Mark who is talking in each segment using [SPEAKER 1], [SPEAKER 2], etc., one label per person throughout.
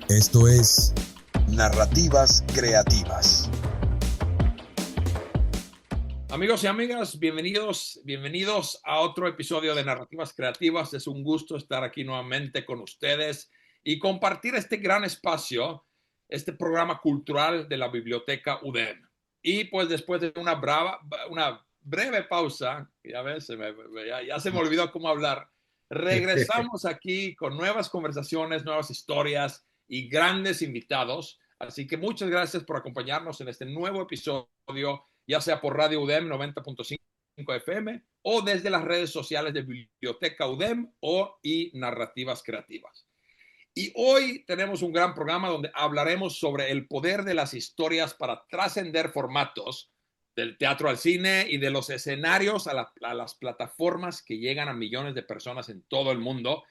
[SPEAKER 1] Esto es Narrativas Creativas.
[SPEAKER 2] Amigos y amigas, bienvenidos a otro episodio de Narrativas Creativas. Es un gusto estar aquí nuevamente con ustedes y compartir este gran espacio, este programa cultural de la Biblioteca UDEM. Y pues después de una breve pausa, ya se me olvidó cómo hablar, regresamos aquí con nuevas conversaciones, nuevas historias y grandes invitados. Así que muchas gracias por acompañarnos en este nuevo episodio, ya sea por Radio UDEM 90.5 FM o desde las redes sociales de Biblioteca UDEM y Narrativas Creativas. Y hoy tenemos un gran programa donde hablaremos sobre el poder de las historias para trascender formatos, del teatro al cine y de los escenarios a las plataformas que llegan a millones de personas en todo el mundo.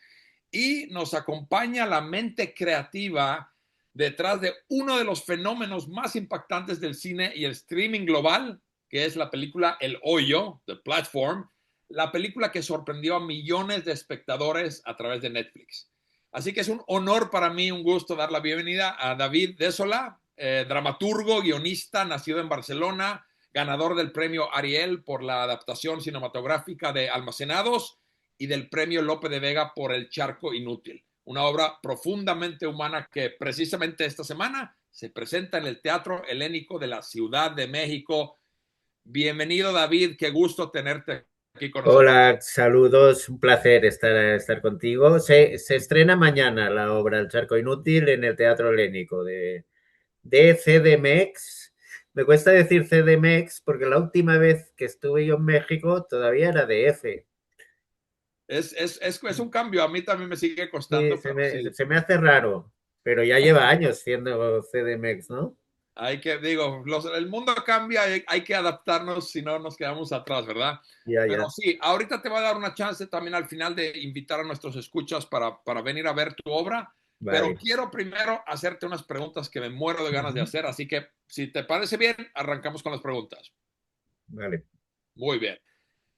[SPEAKER 2] Y nos acompaña la mente creativa detrás de uno de los fenómenos más impactantes del cine y el streaming global, que es la película El Hoyo, The Platform, la película que sorprendió a millones de espectadores a través de Netflix. Así que es un honor para mí, un gusto dar la bienvenida a David Désola, dramaturgo, guionista, nacido en Barcelona, ganador del premio Ariel por la adaptación cinematográfica de Almacenados y del premio Lope de Vega por El Charco Inútil, una obra profundamente humana que precisamente esta semana se presenta en el Teatro Helénico de la Ciudad de México. Bienvenido, David, qué gusto tenerte aquí con nosotros.
[SPEAKER 3] Hola, saludos, un placer estar contigo. Se estrena mañana la obra El Charco Inútil en el Teatro Helénico de CDMX. Me cuesta decir CDMX porque la última vez que estuve yo en México todavía era de F.
[SPEAKER 2] Es un cambio, a mí también me sigue
[SPEAKER 3] Sí,
[SPEAKER 2] costando, pero sí.
[SPEAKER 3] se me hace raro, pero ya lleva años siendo CDMX, ¿no?
[SPEAKER 2] El mundo cambia, hay que adaptarnos, si no nos quedamos atrás, ¿verdad?
[SPEAKER 3] Ya,
[SPEAKER 2] Pero
[SPEAKER 3] ya.
[SPEAKER 2] sí, ahorita te voy a dar una chance también al final de invitar a nuestros escuchas para venir a ver tu obra, pero
[SPEAKER 3] Vale.
[SPEAKER 2] quiero primero hacerte unas preguntas que me muero de ganas de hacer, así que si te parece bien, arrancamos con las preguntas.
[SPEAKER 3] Vale.
[SPEAKER 2] Muy bien.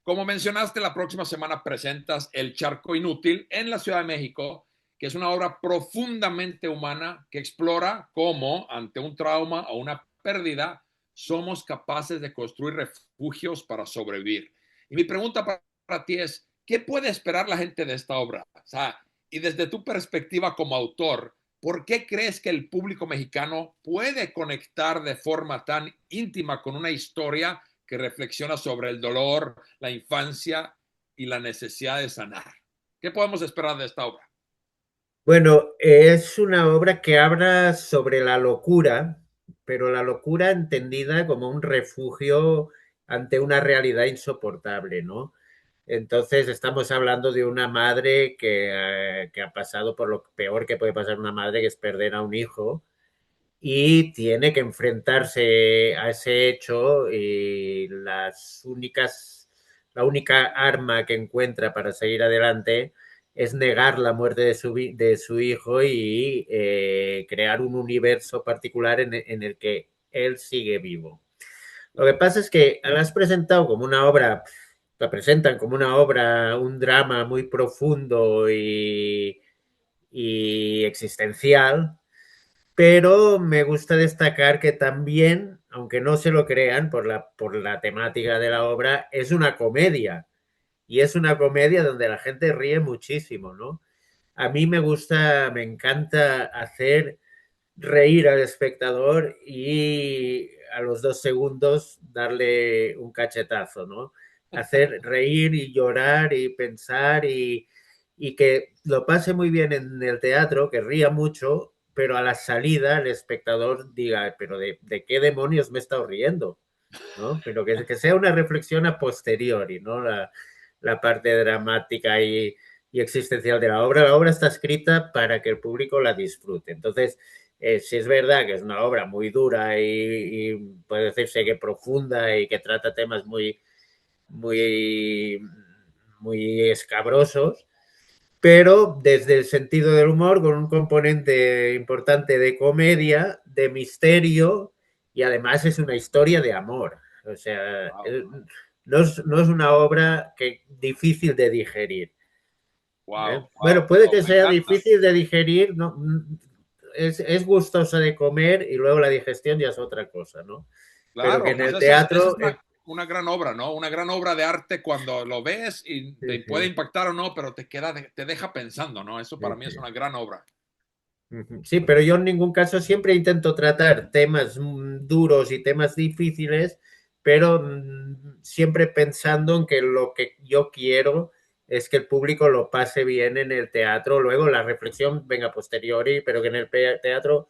[SPEAKER 2] Como mencionaste, la próxima semana presentas El Charco Inútil en la Ciudad de México, que es una obra profundamente humana que explora cómo, ante un trauma o una pérdida, somos capaces de construir refugios para sobrevivir. Y mi pregunta para ti es, ¿qué puede esperar la gente de esta obra? O sea, y desde tu perspectiva como autor, ¿por qué crees que el público mexicano puede conectar de forma tan íntima con una historia que reflexiona sobre el dolor, la infancia y la necesidad de sanar? ¿Qué podemos esperar de esta obra?
[SPEAKER 3] Bueno, es una obra que habla sobre la locura, pero la locura entendida como un refugio ante una realidad insoportable, ¿no? Entonces estamos hablando de una madre que ha pasado por lo peor que puede pasar una madre, que es perder a un hijo, y tiene que enfrentarse a ese hecho y la única arma que encuentra para seguir adelante es negar la muerte de su hijo y crear un universo particular en el que él sigue vivo. Lo que pasa es que la has presentado como una obra, la presentan como una obra, un drama muy profundo y existencial, pero me gusta destacar que también, aunque no se lo crean por la temática de la obra, es una comedia. Y es una comedia donde la gente ríe muchísimo, ¿no? A mí me gusta, me encanta hacer reír al espectador y a los 2 segundos darle un cachetazo, ¿no? Hacer reír y llorar y pensar y que lo pase muy bien en el teatro, que ría mucho, pero a la salida el espectador diga, pero ¿de qué demonios me he estado riendo? ¿No? Pero que sea una reflexión a posteriori, ¿no? La parte dramática y existencial de la obra. La obra está escrita para que el público la disfrute. Entonces, si es verdad que es una obra muy dura y puede decirse que profunda y que trata temas muy, muy escabrosos, pero desde el sentido del humor, con un componente importante de comedia, de misterio, y además es una historia de amor. O sea,
[SPEAKER 2] Wow,
[SPEAKER 3] no es una obra difícil de digerir.
[SPEAKER 2] wow,
[SPEAKER 3] Bueno,
[SPEAKER 2] wow,
[SPEAKER 3] puede
[SPEAKER 2] no,
[SPEAKER 3] que
[SPEAKER 2] me
[SPEAKER 3] sea
[SPEAKER 2] encanta.
[SPEAKER 3] difícil de digerir, ¿no? es gustosa de comer y luego la digestión ya es otra cosa, ¿no? Pero que
[SPEAKER 2] Claro,
[SPEAKER 3] en
[SPEAKER 2] pues
[SPEAKER 3] el
[SPEAKER 2] esa es
[SPEAKER 3] teatro,
[SPEAKER 2] una gran obra, ¿no? Una gran obra de arte cuando lo ves y
[SPEAKER 3] sí,
[SPEAKER 2] te puede
[SPEAKER 3] sí,
[SPEAKER 2] impactar o no, pero te deja pensando, ¿no? Eso para
[SPEAKER 3] sí,
[SPEAKER 2] mí es
[SPEAKER 3] sí.
[SPEAKER 2] una gran obra.
[SPEAKER 3] Ujú. Sí, pero yo en ningún caso siempre intento tratar temas duros y temas difíciles, pero siempre pensando en que lo que yo quiero es que el público lo pase bien en el teatro, luego la reflexión venga a posteriori, pero que en el teatro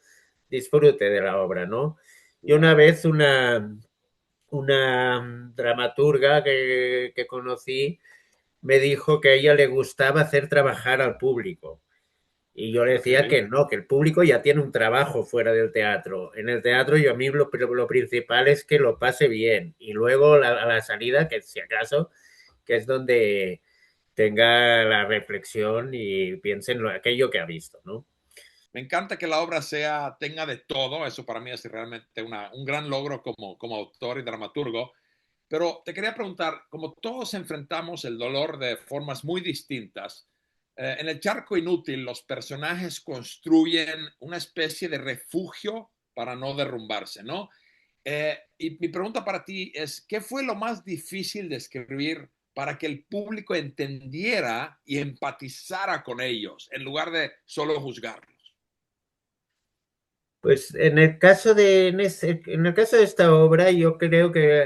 [SPEAKER 3] disfrute de la obra, ¿no? Y una
[SPEAKER 2] Claro.
[SPEAKER 3] vez una dramaturga que conocí me dijo que a ella le gustaba hacer trabajar al público. Y yo le
[SPEAKER 2] Ok.
[SPEAKER 3] decía que no, que el público ya tiene un trabajo fuera del teatro. En el teatro yo a mí lo principal es que lo pase bien. Y luego a la salida, que si acaso, que es donde tenga la reflexión y piense en aquello que ha visto, ¿no?
[SPEAKER 2] Me encanta que la obra tenga de todo. Eso para mí es realmente un gran logro como autor y dramaturgo. Pero te quería preguntar, como todos enfrentamos el dolor de formas muy distintas, en el charco inútil los personajes construyen una especie de refugio para no derrumbarse, ¿no? Y mi pregunta para ti es, ¿qué fue lo más difícil de escribir para que el público entendiera y empatizara con ellos en lugar de solo juzgarlos?
[SPEAKER 3] Pues en el caso de esta obra, yo creo que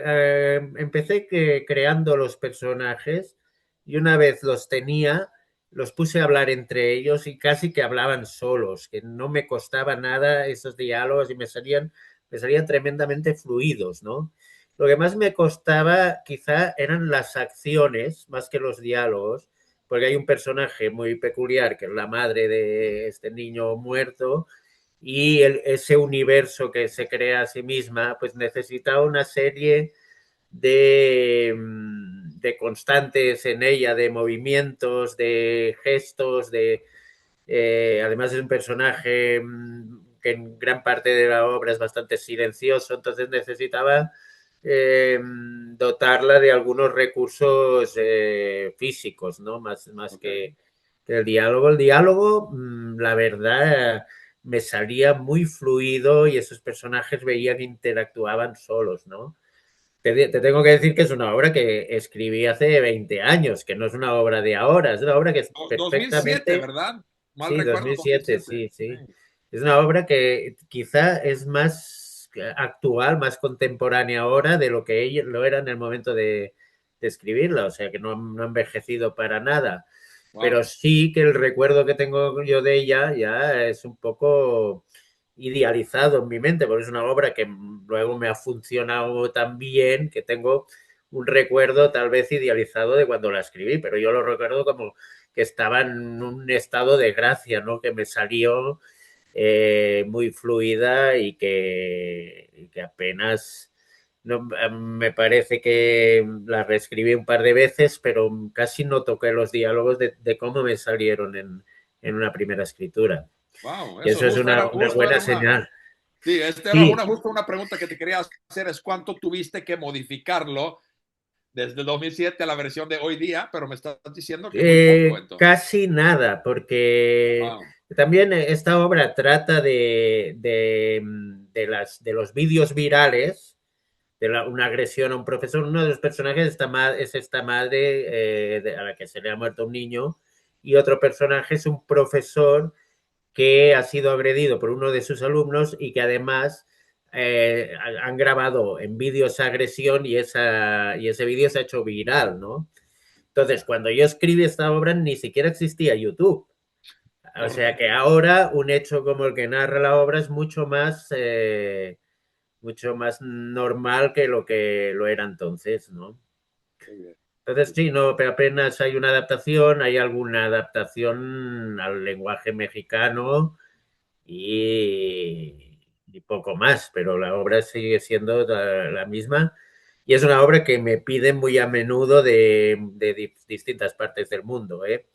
[SPEAKER 3] empecé creando los personajes y una vez los tenía, los puse a hablar entre ellos y casi que hablaban solos, que no me costaba nada esos diálogos y me salían tremendamente fluidos, ¿no? Lo que más me costaba quizá eran las acciones más que los diálogos, porque hay un personaje muy peculiar que es la madre de este niño muerto y ese universo que se crea a sí misma, pues necesita una serie de constantes en ella, de movimientos, de gestos, además es un personaje que en gran parte de la obra es bastante silencioso, entonces necesitaba dotarla de algunos recursos físicos, ¿no? Más
[SPEAKER 2] Ok,
[SPEAKER 3] que el diálogo. El diálogo, la verdad, me salía muy fluido y esos personajes veían que interactuaban solos, ¿no? Te tengo que decir que es una obra que escribí hace 20 años, que no es una obra de ahora, es una obra que es
[SPEAKER 2] 2007,
[SPEAKER 3] perfectamente.
[SPEAKER 2] ¿verdad? Mal
[SPEAKER 3] Sí,
[SPEAKER 2] recuerdo,
[SPEAKER 3] 2007,
[SPEAKER 2] 2007.
[SPEAKER 3] sí, sí.
[SPEAKER 2] Sí.
[SPEAKER 3] Es una obra que quizá es más actual, más contemporánea ahora de lo que ella lo era en el momento de escribirla, o sea que no ha envejecido para nada. Pero
[SPEAKER 2] Wow.
[SPEAKER 3] sí que el recuerdo que tengo yo de ella ya es un poco idealizado en mi mente, porque es una obra que luego me ha funcionado tan bien que tengo un recuerdo tal vez idealizado de cuando la escribí, pero yo lo recuerdo como que estaba en un estado de gracia, ¿no? Que me salió muy fluida y que apenas no, me parece que la reescribí un par de veces, pero casi no toqué los diálogos de cómo me salieron en una primera escritura.
[SPEAKER 2] Wow,
[SPEAKER 3] Y
[SPEAKER 2] eso
[SPEAKER 3] eso es una
[SPEAKER 2] justo
[SPEAKER 3] buena
[SPEAKER 2] era una,
[SPEAKER 3] señal.
[SPEAKER 2] sí, esta era
[SPEAKER 3] Sí,
[SPEAKER 2] justo una pregunta que te quería hacer, es cuánto tuviste que modificarlo desde el 2007 a la versión de hoy día, pero me estás diciendo que muy poco, entonces.
[SPEAKER 3] casi nada, porque
[SPEAKER 2] Wow,
[SPEAKER 3] también esta obra trata de los vídeos virales, una agresión a un profesor. Uno de los personajes es esta madre a la que se le ha muerto un niño y otro personaje es un profesor que ha sido agredido por uno de sus alumnos y que además han grabado en vídeo esa agresión y ese vídeo se ha hecho viral, ¿no? Entonces, cuando yo escribí esta obra, ni siquiera existía YouTube. O sea que
[SPEAKER 2] correcto.
[SPEAKER 3] ahora un hecho como el que narra la obra es mucho más normal que lo era entonces, ¿no?
[SPEAKER 2] Muy bien.
[SPEAKER 3] Entonces, sí, no, pero apenas hay una adaptación, hay alguna adaptación al lenguaje mexicano y poco más, pero la obra sigue siendo la misma. Y es una obra que me piden muy a menudo de distintas partes del mundo, ¿eh?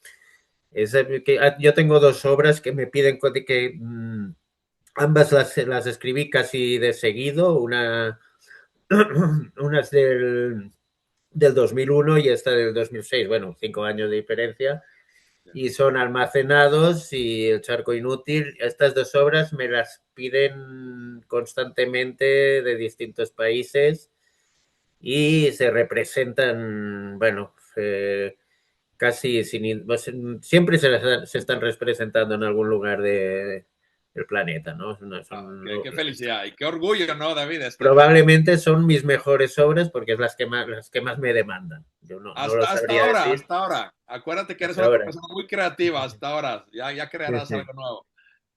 [SPEAKER 3] Yo tengo dos obras que me piden ambas las escribí casi de seguido, una es del 2001 y esta del 2006, bueno, 5 años de diferencia. y son almacenados y El charco inútil. Estas dos obras me las piden constantemente de distintos países y se representan, bueno, casi sin, pues, siempre se están representando en algún lugar del planeta, ¿no?
[SPEAKER 2] Qué felicidad y qué orgullo, ¿no, David?
[SPEAKER 3] Probablemente son mis mejores obras porque es las que más me demandan. Yo no lo
[SPEAKER 2] Hasta
[SPEAKER 3] sabría
[SPEAKER 2] ahora,
[SPEAKER 3] decir
[SPEAKER 2] hasta ahora. Acuérdate que eres
[SPEAKER 3] hasta
[SPEAKER 2] una
[SPEAKER 3] ahora.
[SPEAKER 2] persona muy creativa hasta ahora. Ya
[SPEAKER 3] Sí,
[SPEAKER 2] crearás
[SPEAKER 3] sí.
[SPEAKER 2] algo nuevo.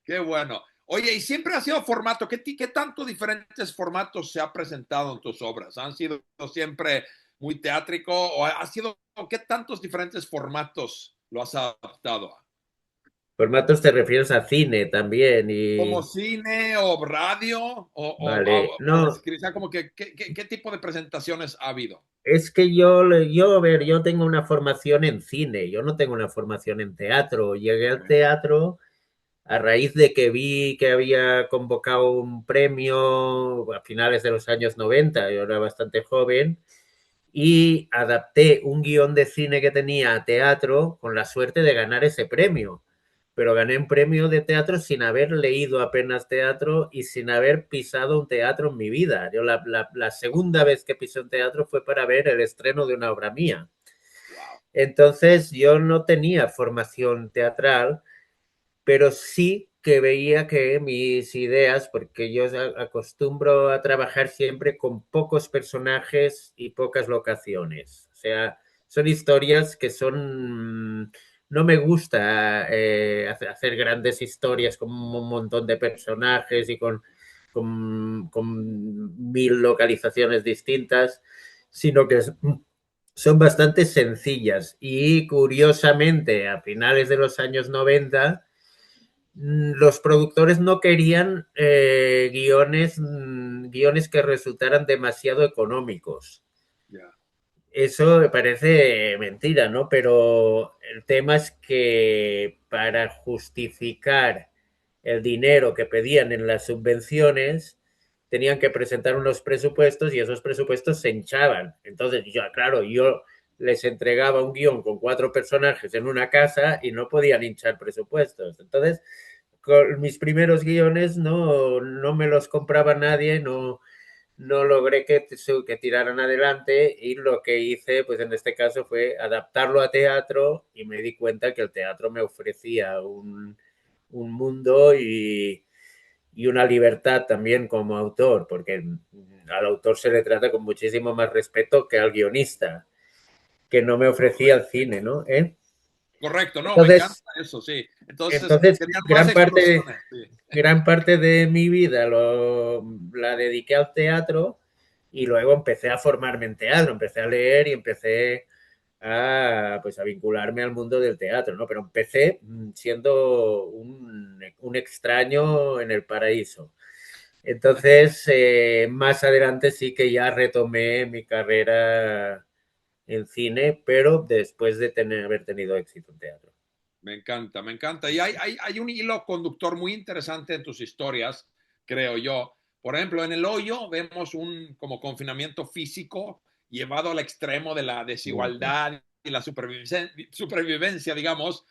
[SPEAKER 2] Qué bueno. Oye, y siempre ha sido formato. ¿Qué tanto diferentes formatos se ha presentado en tus obras? ¿Han sido siempre muy teátrico o ha sido qué tantos diferentes formatos lo has adaptado a?
[SPEAKER 3] Formatos te refieres a cine también
[SPEAKER 2] ¿Como
[SPEAKER 3] y
[SPEAKER 2] cine o radio
[SPEAKER 3] vale.
[SPEAKER 2] o
[SPEAKER 3] No,
[SPEAKER 2] escribir? Como que, ¿qué tipo de presentaciones ha habido?
[SPEAKER 3] es que a ver, yo tengo una formación en cine, yo no tengo una formación en teatro. Llegué al
[SPEAKER 2] Okay.
[SPEAKER 3] teatro a raíz de que vi que había convocado un premio a finales de los años 90. Yo era bastante joven, y adapté un guión de cine que tenía a teatro con la suerte de ganar ese premio. Pero gané un premio de teatro sin haber leído apenas teatro y sin haber pisado un teatro en mi vida. Yo la segunda vez que pisé un teatro fue para ver el estreno de una obra mía.
[SPEAKER 2] Wow.
[SPEAKER 3] Entonces yo no tenía formación teatral, pero sí que veía que mis ideas, porque yo acostumbro a trabajar siempre con pocos personajes y pocas locaciones. O sea, son historias que son... No me gusta hacer grandes historias con un montón de personajes y con mil localizaciones distintas, sino que son bastante sencillas. Y curiosamente, a finales de los años 90 los productores no querían guiones que resultaran demasiado económicos.
[SPEAKER 2] Yeah.
[SPEAKER 3] Eso me parece mentira, ¿no? Pero el tema es que para justificar el dinero que pedían en las subvenciones, tenían que presentar unos presupuestos y esos presupuestos se hinchaban. Entonces, claro, yo les entregaba un guión con 4 personajes en una casa y no podían hinchar presupuestos. Entonces, con mis primeros guiones no me los compraba nadie, no logré que tiraran adelante, y lo que hice, pues en este caso, fue adaptarlo a teatro y me di cuenta que el teatro me ofrecía un mundo y una libertad también como autor, porque al autor se le trata con muchísimo más respeto que al guionista, que no me ofrecía el cine, ¿no?
[SPEAKER 2] Correcto, no, me encanta
[SPEAKER 3] Entonces,
[SPEAKER 2] eso, sí. Entonces,
[SPEAKER 3] entonces
[SPEAKER 2] querían más explosiones, sí.
[SPEAKER 3] gran parte de mi vida la dediqué al teatro, y luego empecé a formarme en teatro, empecé a leer y empecé pues, a vincularme al mundo del teatro, ¿no? Pero empecé siendo un extraño en el paraíso. Entonces, más adelante sí que ya retomé mi carrera en cine, pero después de haber tenido éxito en teatro.
[SPEAKER 2] Me encanta, me encanta. Y hay un hilo conductor muy interesante en tus historias, creo yo. Por ejemplo, en El Hoyo vemos un como confinamiento físico llevado al extremo de la desigualdad y la supervivencia, digamos.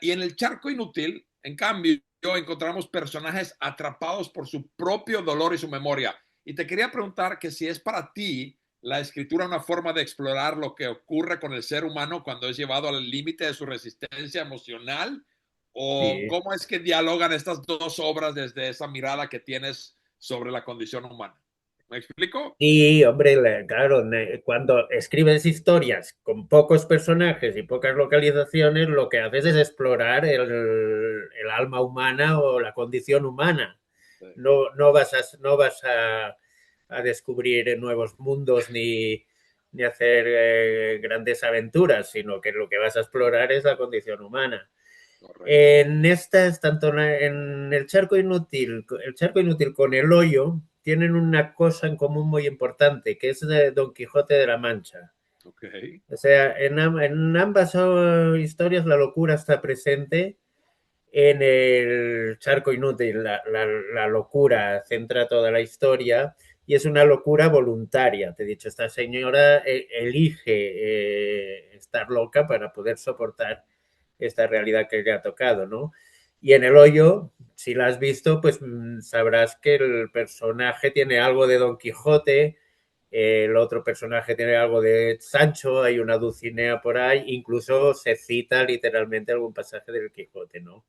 [SPEAKER 2] Y en El Charco Inútil, en cambio, encontramos personajes atrapados por su propio dolor y su memoria. Y te quería preguntar que si es para ti la escritura una forma de explorar lo que ocurre con el ser humano cuando es llevado al límite de su resistencia emocional, o
[SPEAKER 3] Sí.
[SPEAKER 2] cómo es que dialogan estas dos obras desde esa mirada que tienes sobre la condición humana. ¿Me explico?
[SPEAKER 3] Y, hombre, claro, cuando escribes historias con pocos personajes y pocas localizaciones, lo que haces es explorar el alma humana o la condición humana.
[SPEAKER 2] Sí,
[SPEAKER 3] No vas a descubrir nuevos mundos ni hacer grandes aventuras, sino que lo que vas a explorar es la condición humana.
[SPEAKER 2] correcto.
[SPEAKER 3] En estas, tanto en el charco inútil con el hoyo, tienen una cosa en común muy importante, que es de Don Quijote de la Mancha.
[SPEAKER 2] Ok.
[SPEAKER 3] O sea, en ambas historias la locura está presente. En el charco inútil la locura centra toda la historia y es una locura voluntaria. Te he dicho, esta señora elige estar loca para poder soportar esta realidad que le ha tocado, ¿no? Y en El Hoyo, si la has visto, pues sabrás que el personaje tiene algo de Don Quijote, el otro personaje tiene algo de Sancho, hay una Dulcinea por ahí, incluso se cita literalmente algún pasaje del Quijote, ¿no?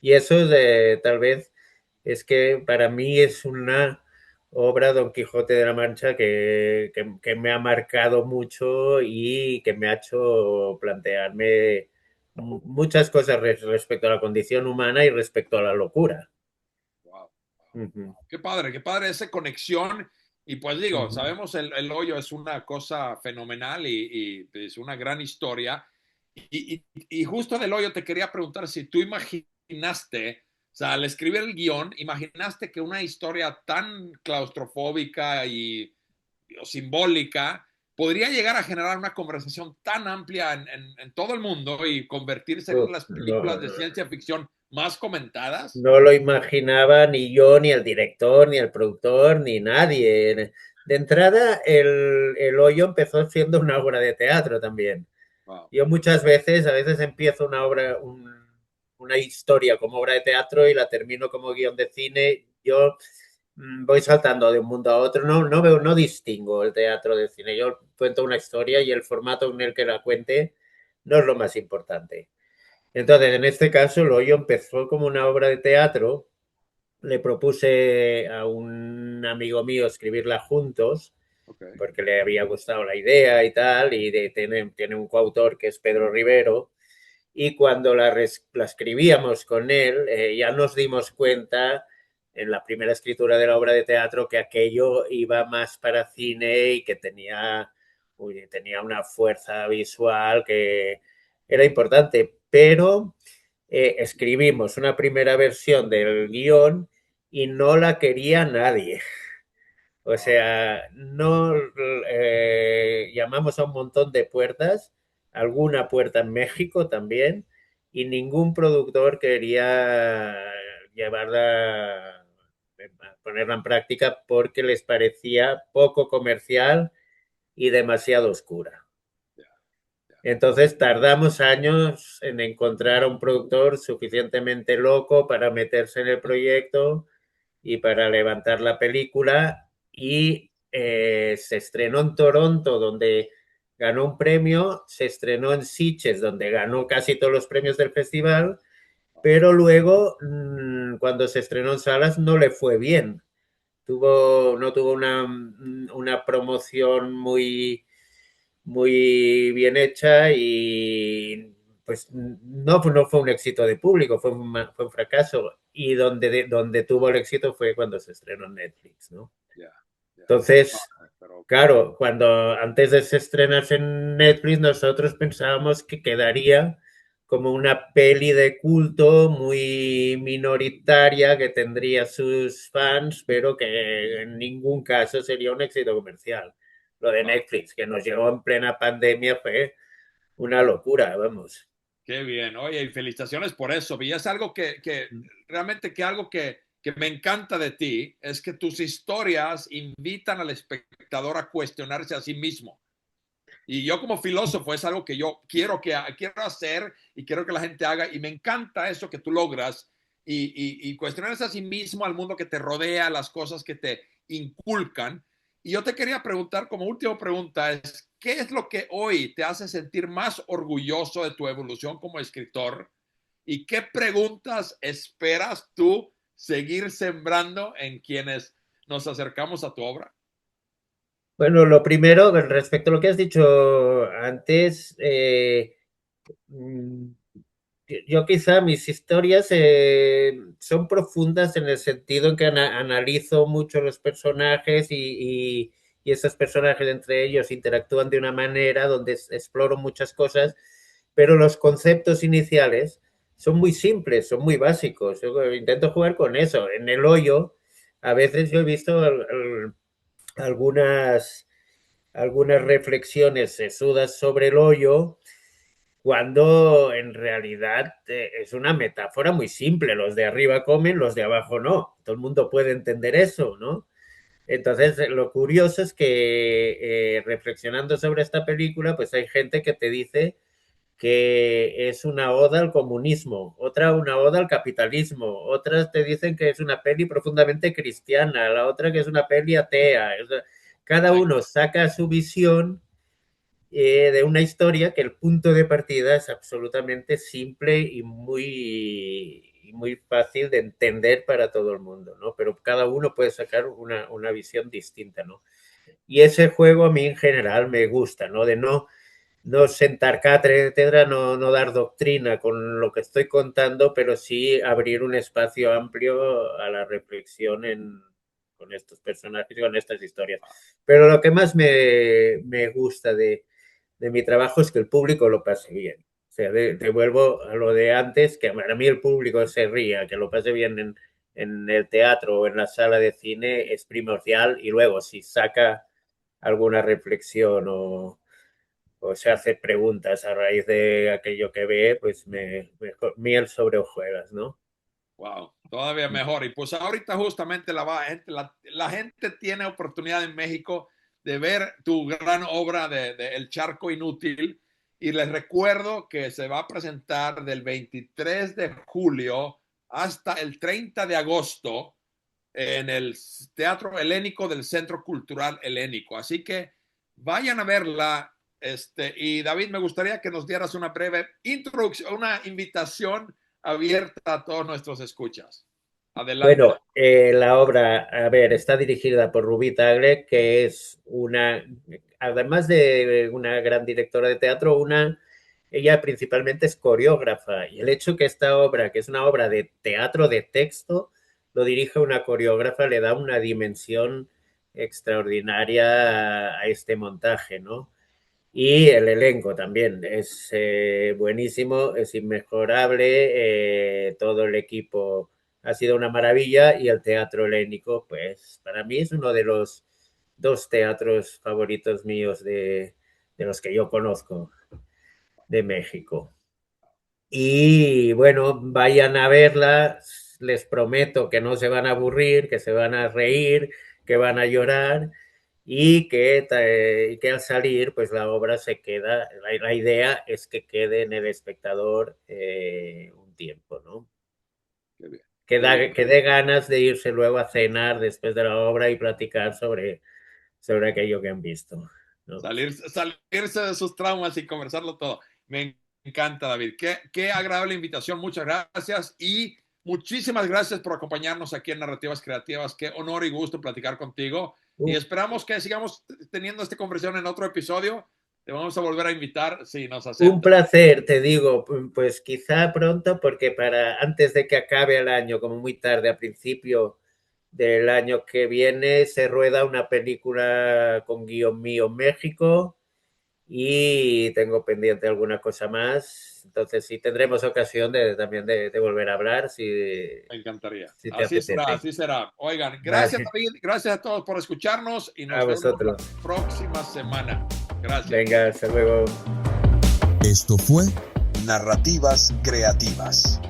[SPEAKER 3] Y eso tal vez es que para mí es una obra Don Quijote de la Mancha que me ha marcado mucho y que me ha hecho plantearme muchas cosas respecto a la condición humana y respecto a la locura.
[SPEAKER 2] Wow.
[SPEAKER 3] Uh -huh.
[SPEAKER 2] Qué padre esa conexión. Y pues
[SPEAKER 3] Uh
[SPEAKER 2] digo,
[SPEAKER 3] -huh.
[SPEAKER 2] sabemos el hoyo es una cosa fenomenal y es una gran historia. Y justo del hoyo te quería preguntar si tú imaginaste, o sea, al escribir el guión, imaginaste que una historia tan claustrofóbica o simbólica podría llegar a generar una conversación tan amplia en todo el mundo y convertirse en una de las
[SPEAKER 3] No,
[SPEAKER 2] películas de ciencia ficción más comentadas.
[SPEAKER 3] no lo imaginaba ni yo, ni el director, ni el productor, ni nadie. De entrada, el Hoyo empezó siendo una obra de teatro también.
[SPEAKER 2] Wow.
[SPEAKER 3] Yo muchas veces, a veces empiezo una obra, una historia como obra de teatro y la termino como guión de cine. Yo voy saltando de un mundo a otro, no veo, no distingo el teatro del cine. Yo cuento una historia y el formato en el que la cuente no es lo más importante. Entonces, en este caso, el Hoyo empezó como una obra de teatro. Le propuse a un amigo mío escribirla juntos
[SPEAKER 2] Okay.
[SPEAKER 3] porque le había gustado la idea y tal, y tiene un coautor que es Pedro Rivero, y cuando la escribíamos con él, ya nos dimos cuenta en la primera escritura de la obra de teatro que aquello iba más para cine y que tenía una fuerza visual que era importante, pero escribimos una primera versión del guión y no la quería nadie. O
[SPEAKER 2] Wow.
[SPEAKER 3] sea, no llamamos a un montón de puertas, alguna puerta en México también, y ningún productor quería llevarla, ponerla en práctica porque les parecía poco comercial y demasiado oscura.
[SPEAKER 2] Yeah, yeah.
[SPEAKER 3] Entonces tardamos años en encontrar a un productor suficientemente loco para meterse en el proyecto y para levantar la película y se estrenó en Toronto donde ganó un premio, se estrenó en Sitges donde ganó casi todos los premios del festival, pero luego cuando se estrenó en salas no le fue bien. No tuvo una promoción muy bien hecha y pues no fue un éxito de público, fue un fracaso. Y donde tuvo el éxito fue cuando se estrenó en Netflix, ¿no?
[SPEAKER 2] Yeah, yeah.
[SPEAKER 3] Entonces,
[SPEAKER 2] Pero
[SPEAKER 3] claro, cuando antes de se estrenarse en Netflix, nosotros pensábamos que quedaría como una peli de culto muy minoritaria que tendría sus fans, pero que en ningún caso sería un éxito comercial. Lo de
[SPEAKER 2] wow,
[SPEAKER 3] Netflix, que nos llegó en plena pandemia, fue una locura, vamos.
[SPEAKER 2] qué bien. Oye, y felicitaciones por eso. Y es algo que realmente que algo que me encanta de ti es que tus historias invitan al espectador a cuestionarse a sí mismo. Y yo como filósofo es algo que yo quiero hacer y quiero que la gente haga. Y me encanta eso que tú logras y cuestionarse a sí mismo, al mundo que te rodea, las cosas que te inculcan. Y yo te quería preguntar como última pregunta es, ¿qué es lo que hoy te hace sentir más orgulloso de tu evolución como escritor? ¿Y qué preguntas esperas tú seguir sembrando en quienes nos acercamos a tu obra?
[SPEAKER 3] Bueno, lo primero, respecto a lo que has dicho antes, yo quizá mis historias son profundas en el sentido en que analizo mucho los personajes y esos personajes entre ellos interactúan de una manera donde exploro muchas cosas, pero los conceptos iniciales son muy simples, son muy básicos. Yo intento jugar con eso. En El Hoyo, a veces yo he visto algunas, algunas reflexiones sesudas sobre el hoyo cuando en realidad es una metáfora muy simple. Los de arriba comen, los de abajo no. Todo el mundo puede entender eso, ¿no? Entonces, lo curioso es que reflexionando sobre esta película, pues hay gente que te dice que es una oda al comunismo, otra una oda al capitalismo, otras te dicen que es una peli profundamente cristiana, la otra que es una peli atea. Cada uno saca su visión de una historia que el punto de partida es absolutamente simple y muy fácil de entender para todo el mundo, ¿no? Pero cada uno puede sacar una visión distinta, ¿no? Y ese juego a mí en general me gusta, ¿no? De no sentar cátedra, no dar doctrina con lo que estoy contando, pero sí abrir un espacio amplio a la reflexión con estos personajes y con estas historias. Pero lo que más me gusta de mi trabajo es que el público lo pase bien. O sea, devuelvo a lo de antes, que para mí el público se ría, que lo pase bien en el teatro o en la sala de cine es primordial, y luego si saca alguna reflexión o se hace preguntas a raíz de aquello que ve, pues miel sobre hojuelas, ¿no?
[SPEAKER 2] Wow, todavía mejor. Y pues ahorita justamente la gente tiene oportunidad en México de ver tu gran obra de El Charco Inútil, y les recuerdo que se va a presentar del 23 de julio hasta el 30 de agosto en el Teatro Helénico del Centro Cultural Helénico. Así que vayan a verla. Y David, me gustaría que nos dieras una breve introducción, una invitación abierta a todos nuestros escuchas. Adelante.
[SPEAKER 3] Bueno, la obra, a ver, está dirigida por Rubí Tagle, que es además de una gran directora de teatro, ella principalmente es coreógrafa, y el hecho que esta obra, que es una obra de teatro de texto, lo dirige una coreógrafa, le da una dimensión extraordinaria a este montaje, ¿no? Y el elenco también es buenísimo, es inmejorable, todo el equipo ha sido una maravilla, y el Teatro Helénico, pues para mí es uno de los 2 teatros favoritos míos de los que yo conozco de México. Y bueno, vayan a verla, les prometo que no se van a aburrir, que se van a reír, que van a llorar, y que al salir, pues la obra se queda, la idea es que quede en el espectador un tiempo, ¿no?
[SPEAKER 2] Qué bien.
[SPEAKER 3] Que dé ganas de irse luego a cenar después de la obra y platicar sobre aquello que han visto, ¿no?
[SPEAKER 2] Salirse de sus traumas y conversarlo todo. Me encanta, David. Qué agradable invitación. Muchas gracias, y muchísimas gracias por acompañarnos aquí en Narrativas Creativas. Qué honor y gusto platicar contigo. Y esperamos que sigamos teniendo esta conversación en otro episodio. Te vamos a volver a invitar si nos aceptas.
[SPEAKER 3] Un placer, te digo, pues quizá pronto, porque antes de que acabe el año, como muy tarde, a principio del año que viene, se rueda una película con guión mío en México, y tengo pendiente alguna cosa más. Entonces sí tendremos ocasión también de volver a hablar. Me
[SPEAKER 2] encantaría.
[SPEAKER 3] Si
[SPEAKER 2] así será. Oigan, gracias, David, gracias a todos por escucharnos, y nos vemos la próxima semana. Gracias.
[SPEAKER 3] Venga, hasta luego.
[SPEAKER 1] Esto fue Narrativas Creativas.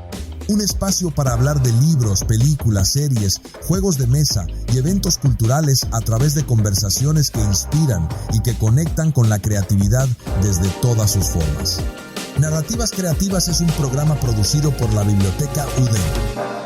[SPEAKER 1] Un espacio para hablar de libros, películas, series, juegos de mesa y eventos culturales a través de conversaciones que inspiran y que conectan con la creatividad desde todas sus formas. Narrativas Creativas es un programa producido por la Biblioteca UDEM.